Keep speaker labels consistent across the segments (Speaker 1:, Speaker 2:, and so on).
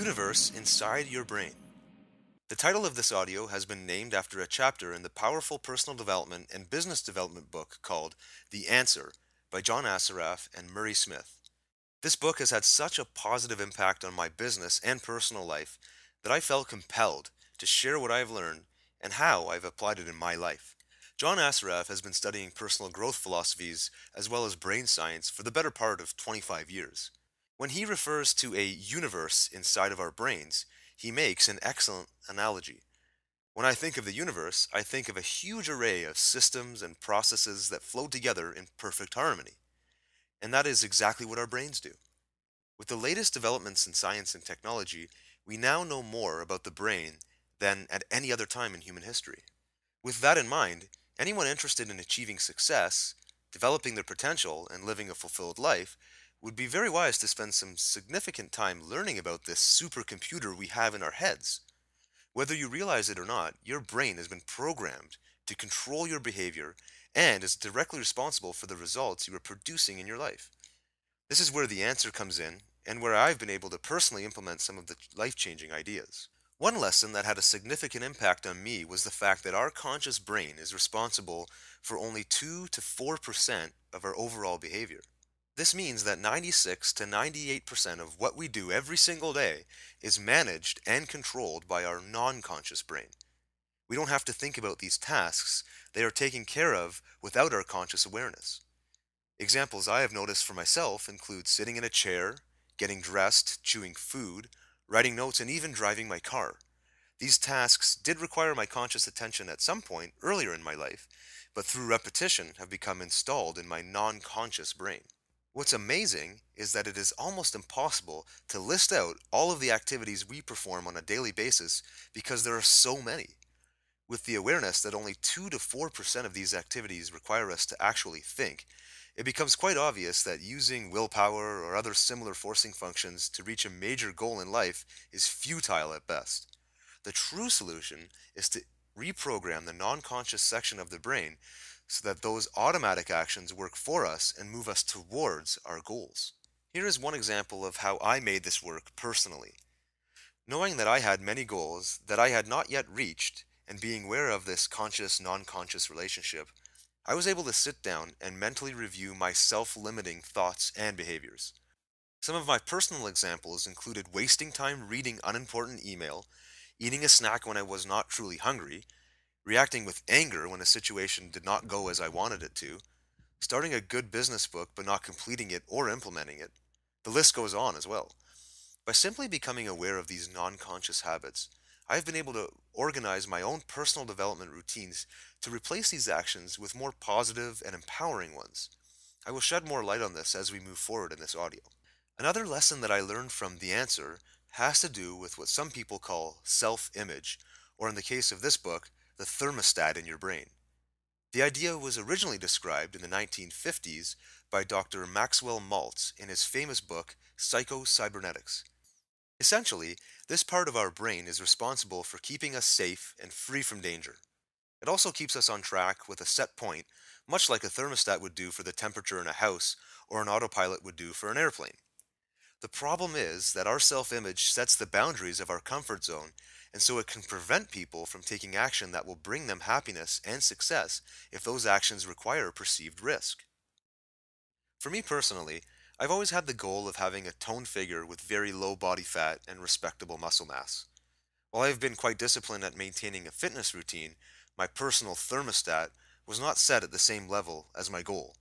Speaker 1: universe inside your brain. The title of this audio has been named after a chapter in the powerful personal development and business development book called The Answer by John Assaraf and Murray Smith. This book has had such a positive impact on my business and personal life that I felt compelled to share what I've learned and how I've applied it in my life. John Assaraf has been studying personal growth philosophies as well as brain science for the better part of 25 years. When he refers to a universe inside of our brains, he makes an excellent analogy. When I think of the universe, I think of a huge array of systems and processes that flow together in perfect harmony. And that is exactly what our brains do. With the latest developments in science and technology, we now know more about the brain than at any other time in human history. With that in mind, anyone interested in achieving success, developing their potential, and living a fulfilled life would be very wise to spend some significant time learning about this supercomputer we have in our heads. Whether you realize it or not, your brain has been programmed to control your behavior and is directly responsible for the results you are producing in your life. This is where the answer comes in, and where I've been able to personally implement some of the life-changing ideas. One lesson that had a significant impact on me was the fact that our conscious brain is responsible for only 2 to 4% of our overall behavior. This means that 96 to 98% of what we do every single day is managed and controlled by our non-conscious brain. We don't have to think about these tasks, they are taken care of without our conscious awareness. Examples I have noticed for myself include sitting in a chair, getting dressed, chewing food, writing notes, and even driving my car. These tasks did require my conscious attention at some point earlier in my life, but through repetition have become installed in my non-conscious brain. What's amazing is that it is almost impossible to list out all of the activities we perform on a daily basis because there are so many. With the awareness that only 2 to 4% of these activities require us to actually think, it becomes quite obvious that using willpower or other similar forcing functions to reach a major goal in life is futile at best. The true solution is to reprogram the non-conscious section of the brain so that those automatic actions work for us and move us towards our goals. Here is one example of how I made this work personally. Knowing that I had many goals that I had not yet reached and being aware of this conscious-non-conscious relationship, I was able to sit down and mentally review my self-limiting thoughts and behaviors. Some of my personal examples included wasting time reading unimportant email, eating a snack when I was not truly hungry, reacting with anger when a situation did not go as I wanted it to, starting a good business book but not completing it or implementing it. The list goes on as well. By simply becoming aware of these non-conscious habits, I've been able to organize my own personal development routines to replace these actions with more positive and empowering ones. I will shed more light on this as we move forward in this audio. Another lesson that I learned from The Answer has to do with what some people call self-image, or in the case of this book, the thermostat in your brain. The idea was originally described in the 1950s by Dr. Maxwell Maltz in his famous book, Psycho-Cybernetics. Essentially, this part of our brain is responsible for keeping us safe and free from danger. It also keeps us on track with a set point, much like a thermostat would do for the temperature in a house or an autopilot would do for an airplane. The problem is that our self-image sets the boundaries of our comfort zone, and so it can prevent people from taking action that will bring them happiness and success if those actions require perceived risk. For me personally, I've always had the goal of having a toned figure with very low body fat and respectable muscle mass. While I've been quite disciplined at maintaining a fitness routine, my personal thermostat was not set at the same level as my goal.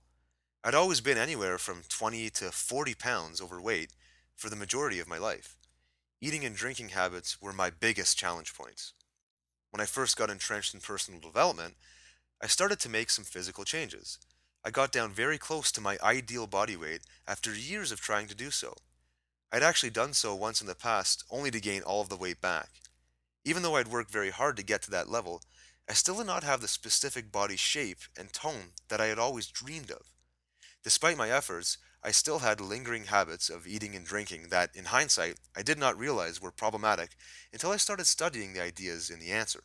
Speaker 1: I'd always been anywhere from 20 to 40 pounds overweight for the majority of my life. Eating and drinking habits were my biggest challenge points. When I first got entrenched in personal development, I started to make some physical changes. I got down very close to my ideal body weight after years of trying to do so. I'd actually done so once in the past only to gain all of the weight back. Even though I'd worked very hard to get to that level, I still did not have the specific body shape and tone that I had always dreamed of. Despite my efforts, I still had lingering habits of eating and drinking that, in hindsight, I did not realize were problematic until I started studying the ideas in The Answer.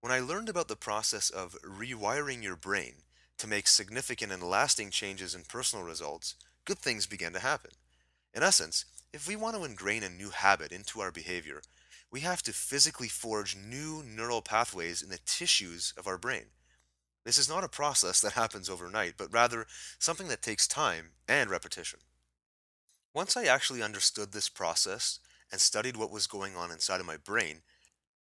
Speaker 1: When I learned about the process of rewiring your brain to make significant and lasting changes in personal results, good things began to happen. In essence, If we want to ingrain a new habit into our behavior, we have to physically forge new neural pathways in the tissues of our brain. This is not a process that happens overnight, but rather something that takes time and repetition. Once I actually understood this process and studied what was going on inside of my brain,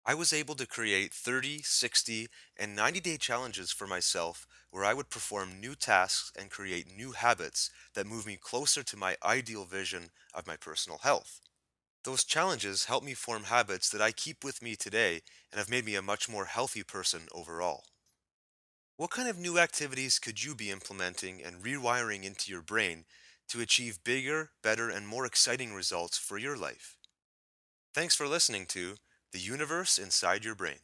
Speaker 1: I was able to create 30, 60, and 90-day challenges for myself where I would perform new tasks and create new habits that move me closer to my ideal vision of my personal health. Those challenges help me form habits that I keep with me today and have made me a much more healthy person overall. What kind of new activities could you be implementing and rewiring into your brain to achieve bigger, better, and more exciting results for your life? Thanks for listening to The Universe Inside Your Brain.